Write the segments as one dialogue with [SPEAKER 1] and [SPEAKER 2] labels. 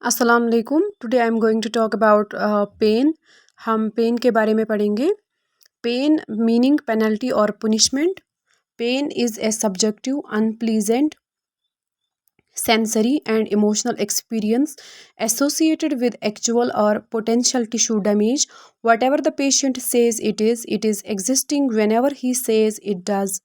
[SPEAKER 1] अस्सलाम वालेकुम। Today I am going to talk about pain. हम पेन के बारे में पढ़ेंगे। पेन मीनिंग पेनल्टी और punishment. Pain is a subjective unpleasant sensory and emotional experience associated with actual or potential tissue damage. Whatever the patient says it is existing whenever he says it does.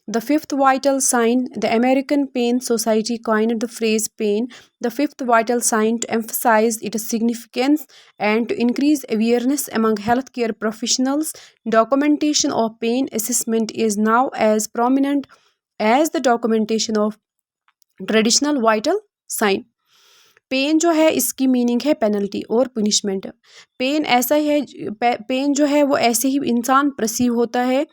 [SPEAKER 1] The fifth vital sign. The American Pain Society coined the phrase pain, the fifth vital sign, to emphasize its significance and to increase awareness among healthcare professionals. Documentation of pain assessment is now as prominent as the documentation of traditional vital sign. Pain जो है इसकी meaning है penalty और punishment. Pen ऐसा ही है, pen जो है वो ऐसे ही इंसान परसीव होता है,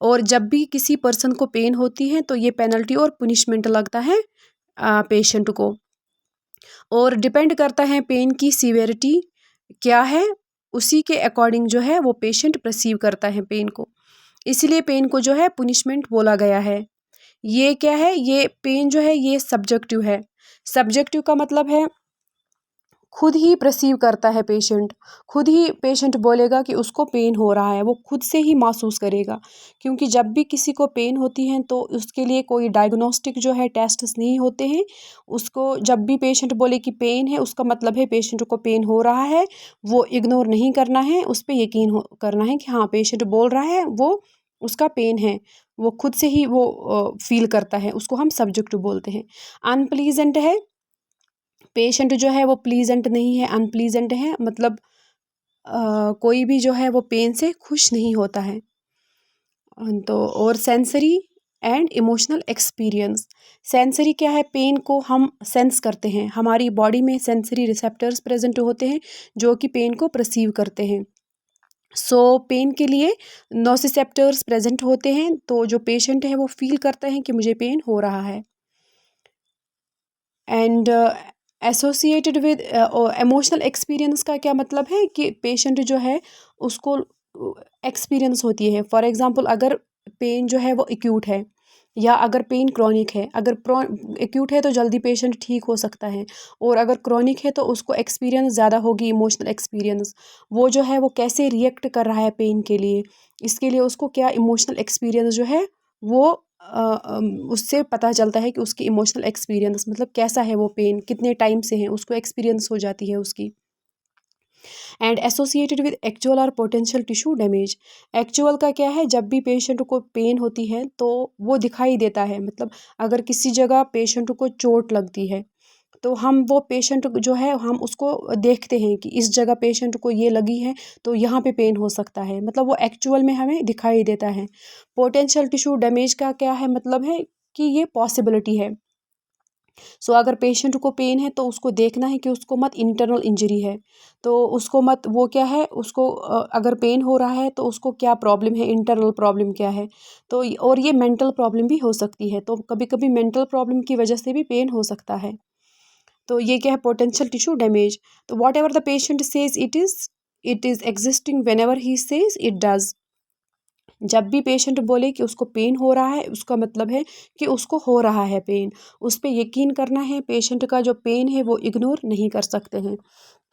[SPEAKER 1] और जब भी किसी पर्सन को पेन होती है तो ये पेनल्टी और पुनिशमेंट लगता है पेशेंट को, और डिपेंड करता है पेन की सीवियरिटी क्या है, उसी के अकॉर्डिंग जो है वो पेशेंट परसीव करता है पेन को। इसलिए पेन को जो है पुनिशमेंट बोला गया है। ये क्या है, ये पेन जो है ये सब्जेक्टिव है। सब्जेक्टिव का मतलब है खुद ही परसीव करता है पेशेंट, खुद ही पेशेंट बोलेगा कि उसको पेन हो रहा है, वो खुद से ही महसूस करेगा। क्योंकि जब भी किसी को पेन होती है तो उसके लिए कोई डायग्नोस्टिक जो है टेस्ट्स नहीं होते हैं। उसको जब भी पेशेंट बोले कि पेन है, उसका मतलब है पेशेंट को पेन हो रहा है। वो इग्नोर नहीं करना है, उस पर यकीन करना है कि हाँ पेशेंट बोल रहा है वो उसका पेन है। वो खुद से ही वो फील करता है, उसको हम सब्जेक्टिव बोलते हैं। अनप्लीजेंट है, पेशेंट जो है वो प्लीजेंट नहीं है, अनप्लीजेंट है, मतलब कोई भी जो है वो पेन से खुश नहीं होता है। तो और sensory and emotional experience. Sensory क्या है, पेन को हम सेंस करते हैं, हमारी बॉडी में सेंसरी रिसेप्टर्स प्रेजेंट होते हैं जो कि पेन को परसीव करते हैं। पेन के लिए नोसिसेप्टर्स प्रेजेंट होते हैं, तो जो पेशेंट है वो फील करता है कि मुझे पेन हो रहा है। And associated with emotional experience का क्या मतलब है कि पेशेंट जो है उसको एक्सपीरियंस होती है। फॉर एग्जांपल अगर पेन जो है वो एक्यूट है, या अगर पेन क्रॉनिक है, अगर एक्यूट है तो जल्दी पेशेंट ठीक हो सकता है, और अगर क्रॉनिक है तो उसको एक्सपीरियंस ज़्यादा होगी, इमोशनल एक्सपीरियंस। वो जो है वो कैसे रिएक्ट कर रहा है पेन के लिए, इसके लिए उसको क्या इमोशनल एक्सपीरियंस जो है वो उससे पता चलता है कि उसकी इमोशनल एक्सपीरियंस मतलब कैसा है, वो पेन कितने टाइम से है, उसको एक्सपीरियंस हो जाती है उसकी। एंड एसोसिएटेड विद एक्चुअल और पोटेंशियल टिश्यू डैमेज। एक्चुअल का क्या है, जब भी पेशेंट को पेन होती है तो वो दिखाई देता है, मतलब अगर किसी जगह पेशेंट को चोट लगती है तो हम वो पेशेंट जो है हम उसको देखते हैं कि इस जगह पेशेंट को ये लगी है तो यहाँ पे पेन हो सकता है, मतलब वो एक्चुअल में हमें दिखाई देता है। पोटेंशियल टिश्यू डैमेज का क्या है, मतलब है कि ये पॉसिबिलिटी है। अगर पेशेंट को पेन है तो उसको देखना है कि उसको मत इंटरनल इंजरी है, तो उसको मत वो क्या है, उसको अगर पेन हो रहा है तो उसको क्या प्रॉब्लम है, इंटरनल प्रॉब्लम क्या है। तो और ये मेंटल प्रॉब्लम भी हो सकती है, तो कभी कभी मेंटल प्रॉब्लम की वजह से भी पेन हो सकता है। तो ये क्या है, पोटेंशियल टिश्यू डैमेज। तो what ever the patient says it is existing when ever he says it does. जब भी पेशेंट बोले कि उसको पेन हो रहा है, उसका मतलब है कि उसको हो रहा है पेन। उस पे यकीन करना है, पेशेंट का जो पेन है वो इग्नोर नहीं कर सकते हैं।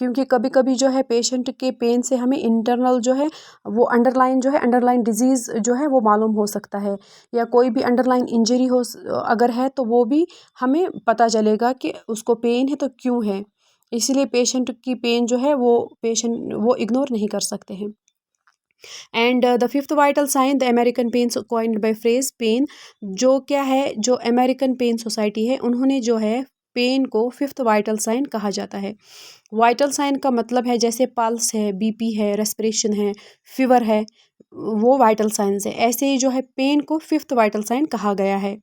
[SPEAKER 1] क्योंकि कभी कभी जो है पेशेंट के पेन से हमें इंटरनल जो है वो अंडरलाइन डिजीज़ जो है वो मालूम हो सकता है, या कोई भी अंडरलाइन इंजरी हो अगर है तो वो भी हमें पता चलेगा कि उसको पेन है तो क्यों है। इसलिए पेशेंट की पेन जो है वो पेशेंट वो इग्नोर नहीं कर सकते हैं। And the fifth vital sign, the American pain coined by phrase pain. जो क्या है, जो अमेरिकन पेन सोसाइटी है उन्होंने जो है पेन को फिफ्थ वाइटल साइन कहा जाता है। वाइटल साइन का मतलब है जैसे पल्स है, बीपी है, रेस्पिरेशन है, फीवर है, वो वाइटल साइंस है। ऐसे ही जो है पेन को फिफ्थ वाइटल साइन कहा गया है।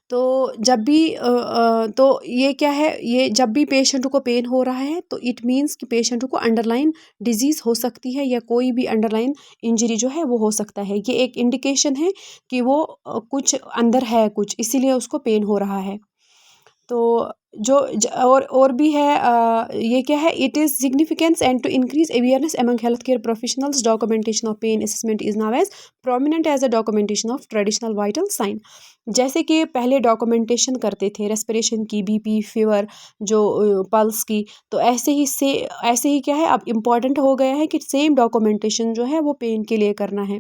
[SPEAKER 1] तो जब भी तो ये क्या है, ये जब भी पेशेंट को पेन हो रहा है तो इट मीन्स कि पेशेंट को अंडरलाइन डिजीज़ हो सकती है, या कोई भी अंडरलाइन इंजरी जो है वो हो सकता है। ये एक इंडिकेशन है कि वो कुछ अंदर है कुछ, इसीलिए उसको पेन हो रहा है। तो और भी है, ये क्या है, it is significance and to increase awareness among health care professionals. Documentation of pain assessment is now as prominent as a documentation of traditional vital sign. जैसे कि पहले डॉक्यूमेंटेशन करते थे रेस्पिरेशन की, बीपी, फीवर, जो पल्स की, तो ऐसे ही क्या है अब इम्पॉर्टेंट हो गया है कि सेम डॉक्यूमेंटेशन जो है वो पेन के लिए करना है।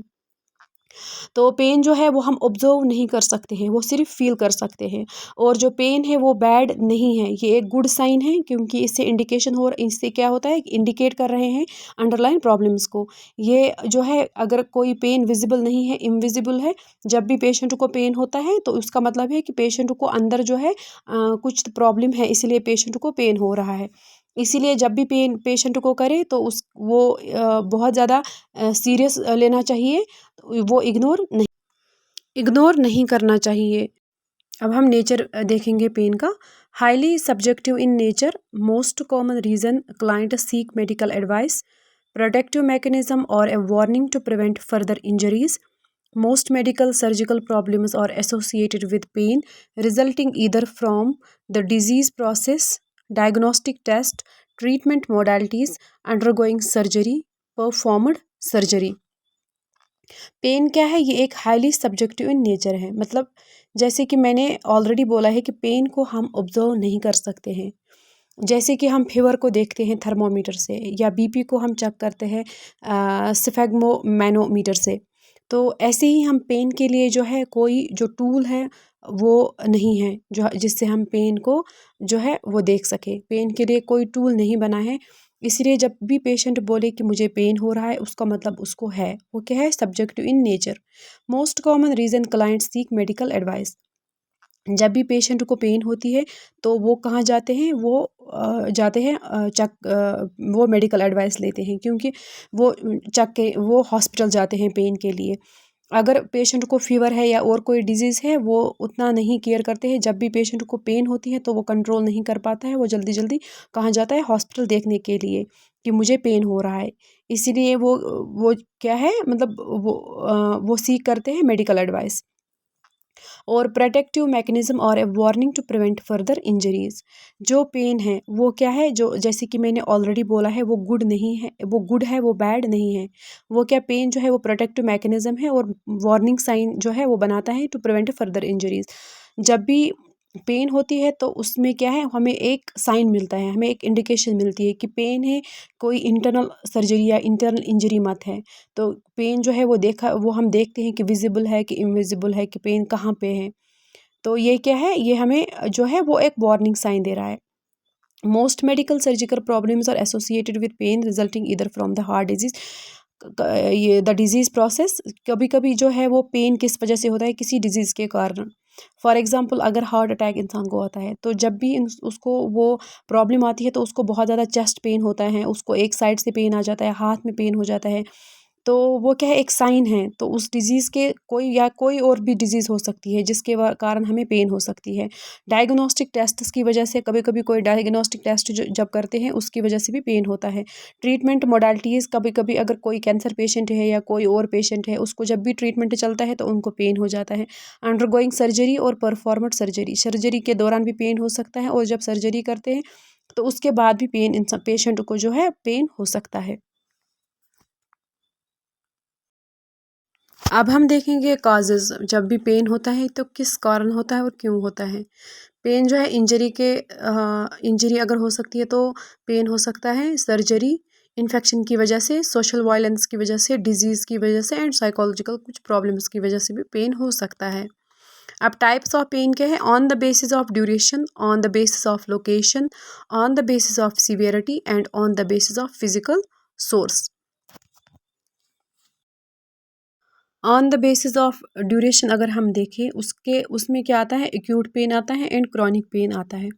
[SPEAKER 1] तो पेन जो है वो हम ऑब्जर्व नहीं कर सकते हैं, वो सिर्फ फील कर सकते हैं। और जो पेन है वो बैड नहीं है, ये एक गुड साइन है, क्योंकि इससे क्या होता है, इंडिकेट कर रहे हैं अंडरलाइन प्रॉब्लम्स को। ये जो है अगर कोई पेन विजिबल नहीं है, इनविजिबल है, जब भी पेशेंट को पेन होता है तो उसका मतलब है कि पेशेंट को अंदर जो है कुछ प्रॉब्लम है, इसलिए पेशेंट को पेन हो रहा है। इसीलिए जब भी पेन पेशेंट को करे तो वो बहुत ज़्यादा सीरियस लेना चाहिए, वो इग्नोर नहीं करना चाहिए। अब हम नेचर देखेंगे पेन का। Highly subjective in nature, most common reason client seek medical advice, protective mechanism और a warning to prevent further injuries. Most medical surgical problems are associated with pain resulting either from the disease process, diagnostic test, treatment modalities, undergoing surgery, performed surgery. Pain क्या है, ये एक highly subjective in nature है। मतलब जैसे कि मैंने already बोला है कि पेन को हम ऑब्जर्व नहीं कर सकते हैं। जैसे कि हम फीवर को देखते हैं थर्मोमीटर से, या बीपी को हम चेक करते हैं स्फेग्मो मैनोमीटर से। तो ऐसे ही हम पेन के लिए जो है कोई जो टूल है वो नहीं है जो जिससे हम पेन को जो है वो देख सके। पेन के लिए कोई टूल नहीं बना है। इसलिए जब भी पेशेंट बोले कि मुझे पेन हो रहा है, उसका मतलब उसको है, वो क्या है, subjective in nature. Most common reason client seek medical advice. जब भी पेशेंट को पेन होती है तो वो कहाँ जाते हैं, वो जाते हैं वो मेडिकल एडवाइस लेते हैं, क्योंकि वो हॉस्पिटल जाते हैं पेन के लिए। अगर पेशेंट को फीवर है या और कोई डिजीज़ है, वो उतना नहीं केयर करते हैं। जब भी पेशेंट को पेन होती है तो वो कंट्रोल नहीं कर पाता है, वो जल्दी जल्दी कहाँ जाता है, हॉस्पिटल देखने के लिए कि मुझे पेन हो रहा है। इसीलिए वो क्या है, मतलब वो सीख करते हैं मेडिकल एडवाइस। और प्रोटेक्टिव मैकेनिज्म और a warning to prevent further injuries. जो पेन है वो क्या है, जो जैसे कि मैंने ऑलरेडी बोला है, वो गुड नहीं है, वो गुड है, वो बैड नहीं है। वो क्या, पेन जो है वो प्रोटेक्टिव मैकेनिज्म है और वार्निंग साइन जो है वो बनाता है टू प्रिवेंट फर्दर इंजरीज। जब भी पेन होती है तो उसमें क्या है, हमें एक साइन मिलता है, हमें एक इंडिकेशन मिलती है कि पेन है, कोई इंटरनल सर्जरी या इंटरनल इंजरी मत है। तो पेन जो है वो हम देखते हैं कि विजिबल है कि इनविजिबल है, कि पेन कहाँ पे है। तो ये क्या है, ये हमें जो है वो एक वार्निंग साइन दे रहा है। Most medical surgical problems are associated with pain resulting either from the heart disease, ये द डिजीज़ प्रोसेस। कभी कभी जो है वो पेन किस वजह से होता है, किसी डिजीज़ के कारण। फॉर एग्जांपल अगर हार्ट अटैक इंसान को होता है तो जब भी उसको वो प्रॉब्लम आती है तो उसको बहुत ज़्यादा चेस्ट पेन होता है, उसको एक साइड से पेन आ जाता है, हाथ में पेन हो जाता है। तो वो क्या है, एक साइन है। तो उस डिज़ीज़ के कोई और भी डिज़ीज़ हो सकती है जिसके कारण हमें पेन हो सकती है। डायग्नोस्टिक टेस्ट्स की वजह से, कभी कभी कोई डायग्नोस्टिक टेस्ट जब करते हैं उसकी वजह से भी पेन होता है। ट्रीटमेंट मोडालिटीज़, कभी कभी अगर कोई कैंसर पेशेंट है या कोई और पेशेंट है, उसको जब भी ट्रीटमेंट चलता है तो उनको पेन हो जाता है। अंडरगोइंग सर्जरी और परफॉर्मड सर्जरी, सर्जरी के दौरान भी पेन हो सकता है, और जब सर्जरी करते हैं तो उसके बाद भी पेशेंट को जो है पेन हो सकता है। अब हम देखेंगे काजेज़। जब भी पेन होता है तो किस कारण होता है और क्यों होता है। पेन जो है इंजरी अगर हो सकती है तो पेन हो सकता है सर्जरी, इन्फेक्शन की वजह से, सोशल वायलेंस की वजह से, डिजीज़ की वजह से, एंड साइकोलॉजिकल कुछ प्रॉब्लम्स की वजह से भी पेन हो सकता है। अब टाइप्स ऑफ पेन क्या है, on the basis of duration, on the basis of location, on the basis of severity and on the basis of physical source. On the basis of duration अगर हम देखें, उसमें क्या आता है, एक्यूट पेन आता है एंड क्रॉनिक पेन आता है।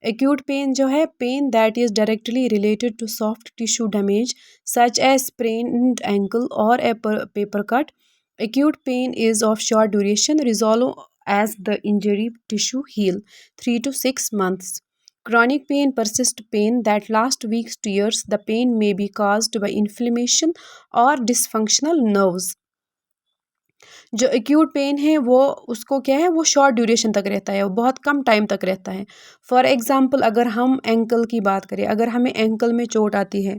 [SPEAKER 1] एक्यूट पेन जो है, pain that is directly related to soft tissue damage such as sprained ankle or a paper cut. Acute pain is of short duration, resolve as the injury tissue heal 3 to 6 months. Chronic pain, persist pain that lasts weeks to years. The pain may be caused by inflammation or dysfunctional nerves. जो acute pain है वो, उसको क्या है, वो short duration तक रहता है, वो बहुत कम टाइम तक रहता है। फॉर एग्ज़ाम्पल अगर हम एंकल की बात करें, अगर हमें एंकल में चोट आती है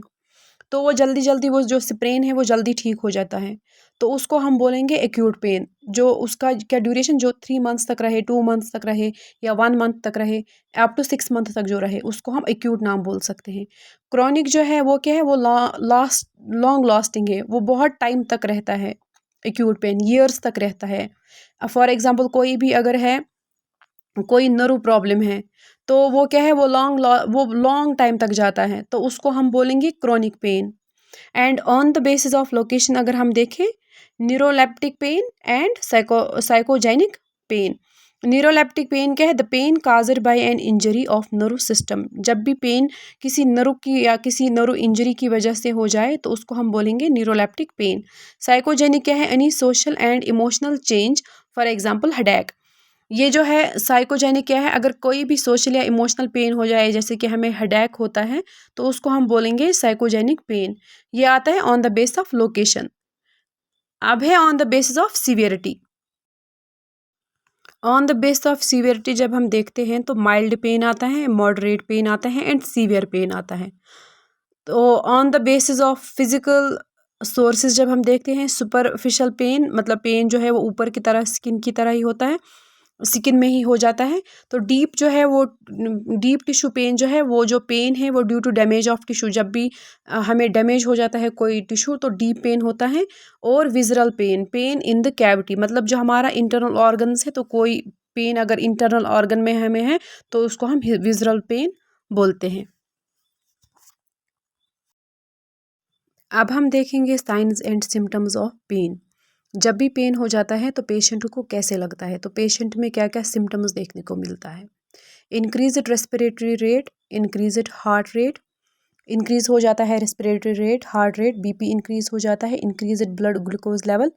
[SPEAKER 1] तो वो जल्दी जल्दी वो जो स्प्रेन है वो जल्दी ठीक हो जाता है, तो उसको हम बोलेंगे एक्यूट पेन। जो उसका क्या ड्यूरेशन जो 3 मंथ्स तक रहे, 2 मंथ्स तक रहे, या 1 मंथ तक रहे, अप टू 6 मंथ तक जो रहे, उसको हम एक्यूट नाम बोल सकते हैं। क्रॉनिक जो है वो क्या है, वो लॉन्ग लास्टिंग है, वो बहुत टाइम तक रहता है। एक्यूट पेन ईयर्स तक रहता है। फॉर एग्जांपल कोई भी अगर है, कोई नर्व प्रॉब्लम है, तो वो क्या है, वो लॉन्ग टाइम तक जाता है, तो उसको हम बोलेंगे chronic pain. And on the basis of location अगर हम देखें, neuroleptic pain and psychogenic pain. Neuroleptic pain क्या है, the pain caused by an injury of nerve system. जब भी पेन किसी नर्व की या किसी नर्व इंजरी की वजह से हो जाए तो उसको हम बोलेंगे न्यूरोलेप्टिक पेन। साइकोजेनिक क्या है, any social and emotional change, for example headache. ये जो है साइकोजेनिक क्या है, अगर कोई भी सोशल या इमोशनल पेन हो जाए, जैसे कि हमें हेडेक होता है, तो उसको हम बोलेंगे साइकोजेनिक पेन। ये आता है on the base of location. अब है on the basis of severity. On the base of severity जब हम देखते हैं तो माइल्ड पेन आता है, मॉडरेट पेन आता है एंड सीवियर पेन आता है। तो on the basis of physical sources जब हम देखते हैं, सुपरफिशियल पेन मतलब पेन जो है वो ऊपर की तरह स्किन की तरह ही होता है, स्किन में ही हो जाता है। तो डीप जो है वो डीप टिश्यू पेन जो है, वो जो पेन है वो due to damage of tissue, जब भी हमें डैमेज हो जाता है कोई टिश्यू तो डीप पेन होता है। और visceral pain, pain in the cavity, मतलब जो हमारा इंटरनल ऑर्गन्स है, तो कोई पेन अगर इंटरनल ऑर्गन में हमें है तो उसको हम विजरल पेन बोलते हैं। अब हम देखेंगे signs and symptoms of pain. जब भी पेन हो जाता है तो पेशेंट को कैसे लगता है, तो पेशेंट में क्या क्या सिम्टम्स देखने को मिलता है। Increased respiratory rate, increased heart rate, increase हो जाता है respiratory rate, heart rate, BP increase हो जाता है, increased blood glucose level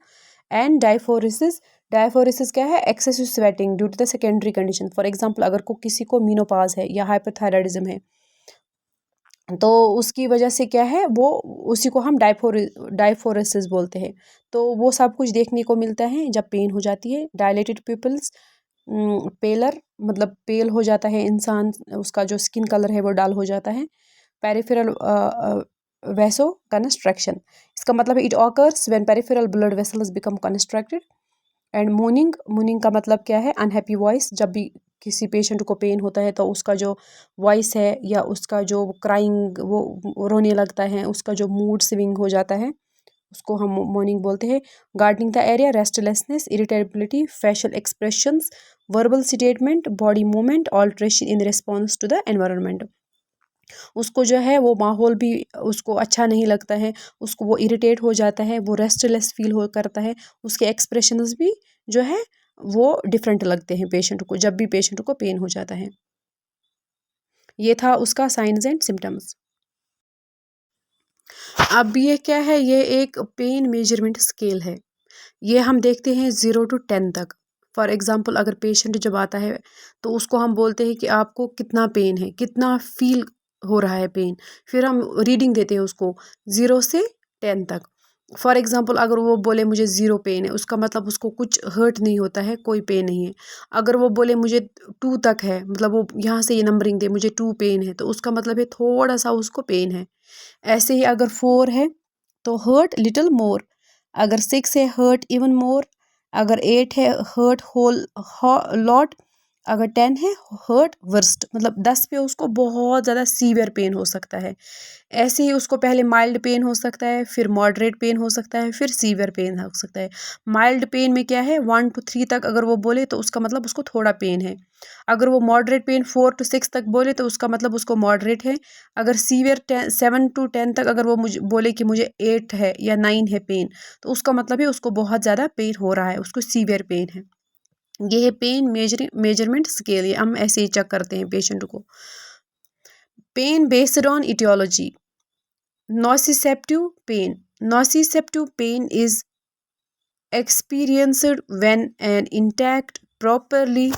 [SPEAKER 1] and diaphoresis. Diaphoresis क्या है, excessive sweating due to the secondary condition. For example अगर को किसी को मीनोपाज है या हाइपरथायराइडिज्म है, तो उसकी वजह से क्या है, वो उसी को हम डायफोरेसिस बोलते हैं। तो वो सब कुछ देखने को मिलता है जब पेन हो जाती है। डायलेटेड पिपल्स, पेलर मतलब पेल हो जाता है इंसान, उसका जो स्किन कलर है वो डाल हो जाता है। पेरिफेरल वेसो कंस्ट्रक्शन, इसका मतलब है it occurs when peripheral blood vessels become constructed. And मूनिंग का मतलब क्या है, अनहैप्पी वॉइस। जब भी किसी पेशेंट को पेन होता है तो उसका जो वॉइस है या उसका जो क्राइंग वो रोने लगता है, उसका जो मूड स्विंग हो जाता है, उसको हम मॉर्निंग बोलते हैं। Gardening the area, restlessness, irritability, facial expressions, verbal statement, body movement, alteration in response to the environment. उसको जो है वो माहौल भी उसको अच्छा नहीं लगता है, उसको वो इरिटेट हो जाता है, वो रेस्टलेस फील हो करता है, उसके एक्सप्रेशंस भी जो है वो डिफरेंट लगते हैं पेशेंट को, जब भी पेशेंट को पेन हो जाता है। ये था उसका साइंस एंड सिम्टम्स। अब ये क्या है, ये एक पेन मेजरमेंट स्केल है। ये हम देखते हैं 0 to 10 तक। फॉर एग्जांपल अगर पेशेंट जब आता है तो उसको हम बोलते हैं कि आपको कितना पेन है, कितना फील हो रहा है पेन। फिर हम रीडिंग देते हैं उसको 0 से 10 तक। फॉर एग्जांपल अगर वो बोले मुझे 0 पेन है, उसका मतलब उसको कुछ हर्ट नहीं होता है, कोई पेन नहीं है। अगर वो बोले मुझे 2 तक है, मतलब वो यहाँ से ये नंबरिंग दे मुझे 2 पेन है, तो उसका मतलब है थोड़ा सा उसको पेन है। ऐसे ही अगर 4 है तो हर्ट लिटिल मोर, अगर 6 है हर्ट इवन मोर, अगर 8 है हर्ट होल लॉट, अगर 10 है हर्ट वर्स्ट, मतलब 10 पे उसको बहुत ज़्यादा सीवियर पेन हो सकता है। ऐसे ही उसको पहले माइल्ड पेन हो सकता है, फिर मॉडरेट पेन हो सकता है, फिर सीवियर पेन हो सकता है। माइल्ड पेन में क्या है, 1 to 3 तक अगर वो बोले तो उसका मतलब उसको थोड़ा पेन है। अगर वो मॉडरेट पेन 4 to 6 तक बोले तो उसका मतलब उसको मॉडरेट है। अगर सीवियर 7 to 10 तक अगर वो मुझे बोले कि मुझे 8 है या 9 है पेन, तो उसका मतलब है उसको बहुत ज़्यादा पेन हो रहा है, उसको सीवियर पेन है। ये है पेन मेजरमेंट स्केल, ये हम ऐसे ही चेक करते हैं पेशेंट को। Pain based on aetiology. Nociceptive pain. Nociceptive pain is experienced when an intact, properly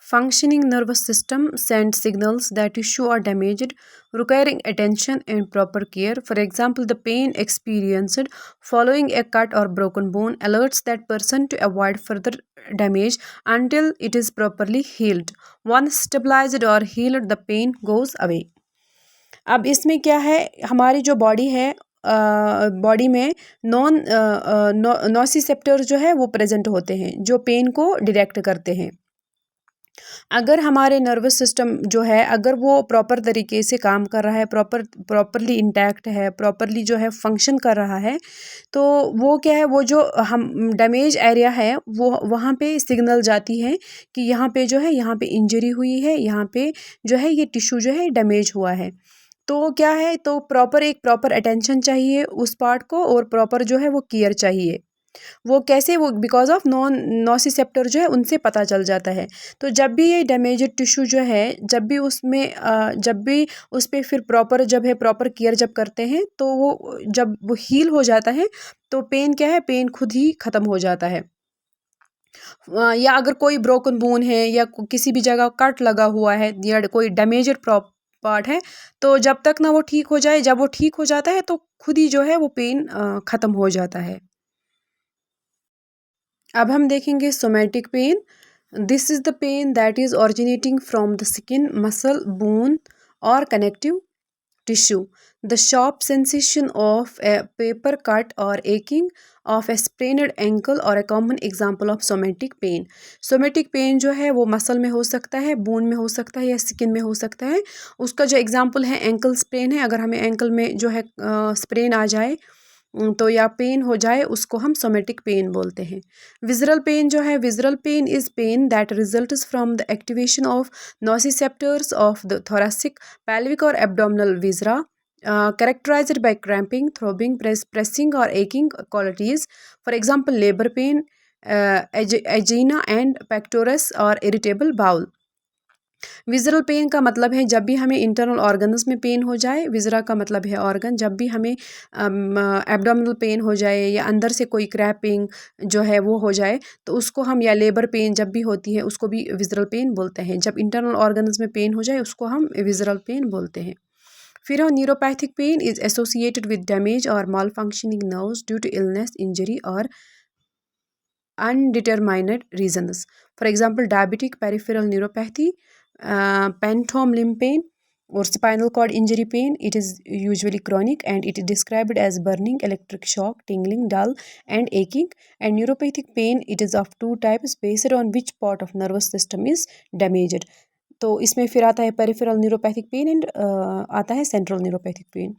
[SPEAKER 1] functioning nervous system sends signals that tissue are damaged, requiring attention and proper care. For example, the pain experienced following a cut or broken bone alerts that person to avoid further damage until it is properly healed. Once stabilized or healed, the pain goes away. अब इसमें क्या है, हमारी जो body है, body में nociceptor जो है वो प्रेजेंट होते हैं जो पेन को डिटेक्ट करते हैं। अगर हमारे नर्वस सिस्टम जो है अगर वो प्रॉपर तरीके से काम कर रहा है, प्रॉपरली इंटैक्ट है, प्रॉपरली जो है फंक्शन कर रहा है, तो वो क्या है, वो जो हम डैमेज एरिया है वो वहाँ पे सिग्नल जाती है कि यहाँ पे जो है, यहाँ पे इंजरी हुई है, यहाँ पे जो है ये टिश्यू जो है डैमेज हुआ है। तो क्या है, तो प्रॉपर अटेंशन चाहिए उस पार्ट को, और प्रॉपर जो है वो केयर चाहिए। वो कैसे, वो बिकॉज ऑफ नोसिसेप्टर जो है उनसे पता चल जाता है। तो जब भी ये डैमेज्ड टिश्यू जो है, जब भी उस पे फिर प्रॉपर केयर जब करते हैं, तो वो जब वो हील हो जाता है, तो पेन क्या है, पेन खुद ही ख़त्म हो जाता है। या अगर कोई ब्रोकन बोन है या किसी भी जगह कट लगा हुआ है या कोई डैमेज्ड पार्ट है, तो जब तक ना वो ठीक हो जाए, जब वो ठीक हो जाता है तो खुद ही जो है वो पेन ख़त्म हो जाता है। अब हम देखेंगे somatic pain. This is the pain that is originating from the skin, muscle, bone और connective tissue. The sharp sensation of a paper cut or aching of a sprained ankle or a common example of somatic pain. Somatic pain जो है वो muscle में हो सकता है, bone में हो सकता है या स्किन में हो सकता है। उसका जो एग्जांपल है एंकल स्प्रेन है। अगर हमें एंकल में जो है स्प्रेन आ जाए, तो या पेन हो जाए, उसको हम सोमेटिक पेन बोलते हैं। विजरल पेन जो है, visceral pain is pain that results from the activation of nociceptors of the thoracic, pelvic or abdominal viscera, characterized by cramping, throbbing, pressing or aching qualities. For example, labor pain, angina and pectoris or irritable bowel. Visceral pain का मतलब है जब भी हमें internal organs में pen हो जाए, विज़रा का मतलब है ऑर्गन, जब भी हमें एब्डोमिनल पेन हो जाए या अंदर से कोई क्रैपिंग जो है वो हो जाए, तो उसको हम, या लेबर पेन जब भी होती है उसको भी विज़रल पेन बोलते हैं। जब इंटरनल ऑर्गन्स में पेन हो जाए उसको हम विज़रल पेन बोलते हैं। फिर neuropathic pain is associated with damage और malfunctioning nerves due to illness, injury और undetermined reasons. For example, diabetic peripheral neuropathy, phantom limb pain, or spinal cord injury pain. It is usually chronic and it is described as burning, electric shock, tingling, dull, and aching. And neuropathic pain, it is of two types based on which part of nervous system is damaged. तो इसमें फिर आता है peripheral neuropathic pen and आता है central neuropathic pen.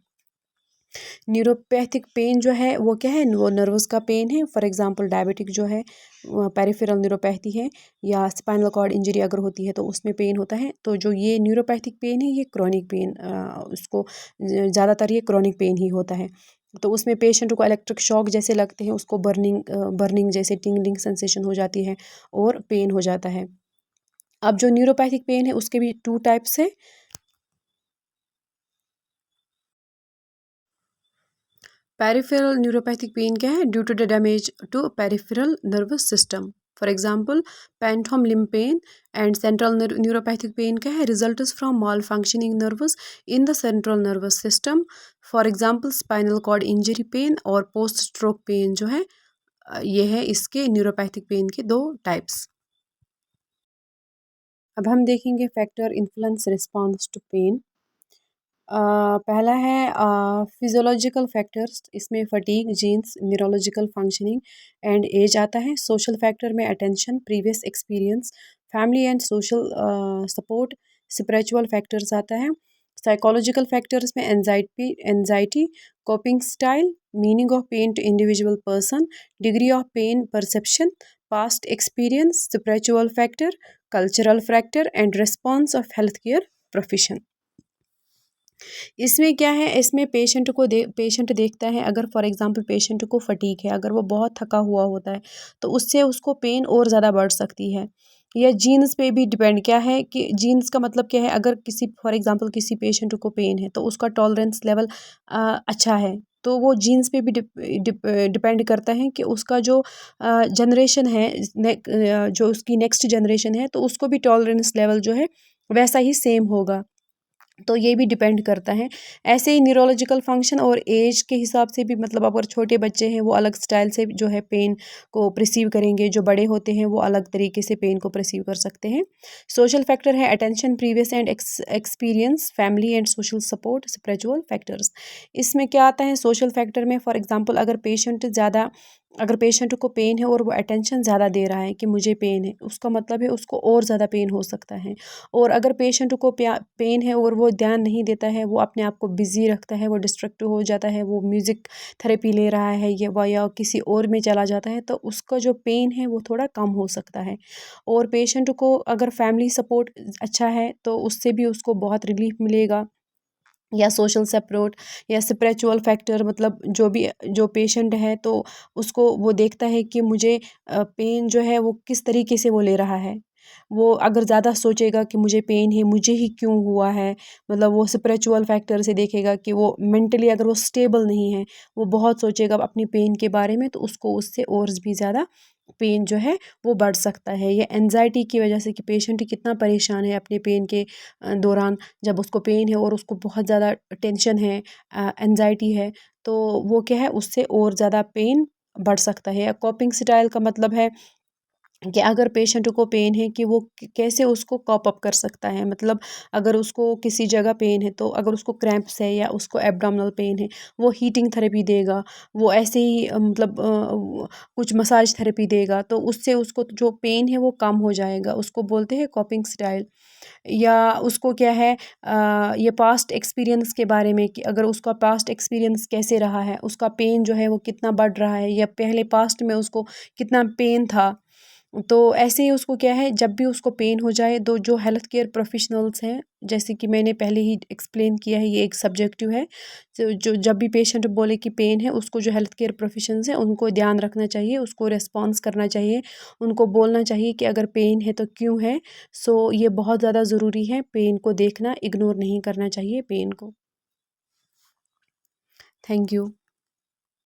[SPEAKER 1] Neuropathic pain जो है वो क्या है, वो नर्व्स का पेन है। फॉर एग्जांपल डायबिटिक जो है पेरिफेरल न्यूरोपैथी है, या स्पाइनल कॉर्ड इंजरी अगर होती है तो उसमें पेन होता है। तो जो ये न्यूरोपैथिक पेन है ये क्रॉनिक पेन, उसको ज़्यादातर ये क्रॉनिक पेन ही होता है। तो उसमें पेशेंट को इलेक्ट्रिक शॉक जैसे लगते हैं, उसको बर्निंग जैसे टिंगलिंग सेंसेशन हो जाती है और पेन हो जाता है। अब जो न्यूरोपैथिक पेन है उसके भी टू टाइप्स है। पेरिफेरल न्यूरोपैथिक पेन क्या है, due to the damage to peripheral nervous system. For example, phantom limb pain. And central neuropathic pain क्या है, results from malfunctioning nervous in the central nervous system. For example, spinal cord injury pain और post stroke pain जो है, ये है इसके neuropathic pain के दो टाइप्स। अब हम देखेंगे factor influence response to pain. पहला है फिजियोलॉजिकल फैक्टर्स, इसमें fatigue, genes, neurological functioning and age आता है। सोशल फैक्टर में attention, previous experience, family and social support. Spiritual factors आता है। साइकोलॉजिकल फैक्टर्स में anxiety, coping style, meaning of pain to individual person, degree of pain perception, past experience. Spiritual factor, cultural factor and response of health care profession. इसमें क्या है, इसमें patient देखता है। अगर फॉर एग्जांपल पेशेंट को fatigue है, अगर वो बहुत थका हुआ होता है, तो उससे उसको पेन और ज़्यादा बढ़ सकती है। या जीन्स पे भी डिपेंड, क्या है कि जीन्स का मतलब क्या है, अगर किसी फॉर एग्जांपल किसी पेशेंट को पेन है तो उसका टॉलरेंस लेवल अच्छा है, तो वो जीन्स पे भी डिपेंड करता है कि उसका जो जनरेशन है, जो उसकी नेक्स्ट जनरेशन है, तो उसको भी टॉलरेंस लेवल जो है वैसा ही सेम होगा। तो ये भी डिपेंड करता है। ऐसे ही न्यूरोलॉजिकल फंक्शन और एज के हिसाब से भी मतलब अगर छोटे बच्चे हैं वो अलग स्टाइल से जो है पेन को परसीव करेंगे, जो बड़े होते हैं वो अलग तरीके से पेन को परसीव कर सकते हैं। सोशल फैक्टर है attention, previous and experience, family and social support, spiritual factors. इसमें क्या आता है सोशल फैक्टर में, फॉर एग्जांपल अगर पेशेंट को पेन है और वो अटेंशन ज़्यादा दे रहा है कि मुझे पेन है, उसका मतलब है उसको और ज़्यादा पेन हो सकता है। और अगर पेशेंट को पेन है और वो ध्यान नहीं देता है, वो अपने आप को बिज़ी रखता है, वो डिस्ट्रैक्ट हो जाता है, वो म्यूज़िक थेरेपी ले रहा है या किसी और में चला जाता है, तो उसका जो पेन है वो थोड़ा कम हो सकता है। और पेशेंट को अगर फैमिली सपोर्ट अच्छा है तो उससे भी उसको बहुत रिलीफ मिलेगा, या सोशल सपोर्ट या स्पिरिचुअल फैक्टर, मतलब जो पेशेंट है तो उसको वो देखता है कि मुझे पेन जो है वो किस तरीके से वो ले रहा है। वो अगर ज़्यादा सोचेगा कि मुझे पेन है, मुझे ही क्यों हुआ है, मतलब वो स्पिरिचुअल फैक्टर से देखेगा कि वो मेंटली अगर वो स्टेबल नहीं है, वो बहुत सोचेगा अपनी पेन के बारे में, तो उसको उससे और भी ज़्यादा पेन जो है वो बढ़ सकता है। ये एंजाइटी की वजह से कि पेशेंट कितना परेशान है अपने पेन के दौरान, जब उसको पेन है और उसको बहुत ज़्यादा टेंशन है, एंजाइटी है, तो वो क्या है उससे और ज़्यादा पेन बढ़ सकता है। कॉपिंग स्टाइल का मतलब है कि अगर पेशेंट को पेन है कि वो कैसे उसको कॉप अप कर सकता है, मतलब अगर उसको किसी जगह पेन है तो अगर उसको क्रैम्प्स है या उसको एब्डोमिनल पेन है, वो हीटिंग थेरेपी देगा, वो ऐसे ही मतलब कुछ मसाज थेरेपी देगा, तो उससे उसको जो पेन है वो कम हो जाएगा, उसको बोलते हैं कॉपिंग स्टाइल। या उसको क्या है ये पास्ट एक्सपीरियंस के बारे में कि अगर उसका पास्ट एक्सपीरियंस कैसे रहा है, उसका पेन जो है वो कितना बढ़ रहा है, या पहले पास्ट में उसको कितना पेन था। तो ऐसे ही उसको क्या है जब भी उसको पेन हो जाए, तो जो हेल्थ केयर प्रोफेशनल्स हैं, जैसे कि मैंने पहले ही एक्सप्लेन किया है, ये एक सब्जेक्टिव है। तो जो जब भी पेशेंट बोले कि पेन है, उसको जो हेल्थ केयर प्रोफेशंस हैं उनको ध्यान रखना चाहिए, उसको रिस्पॉन्स करना चाहिए, उनको बोलना चाहिए कि अगर पेन है तो क्यों है। सो ये बहुत ज़्यादा ज़रूरी है, पेन को देखना, इग्नोर नहीं करना चाहिए पेन को। Thank you.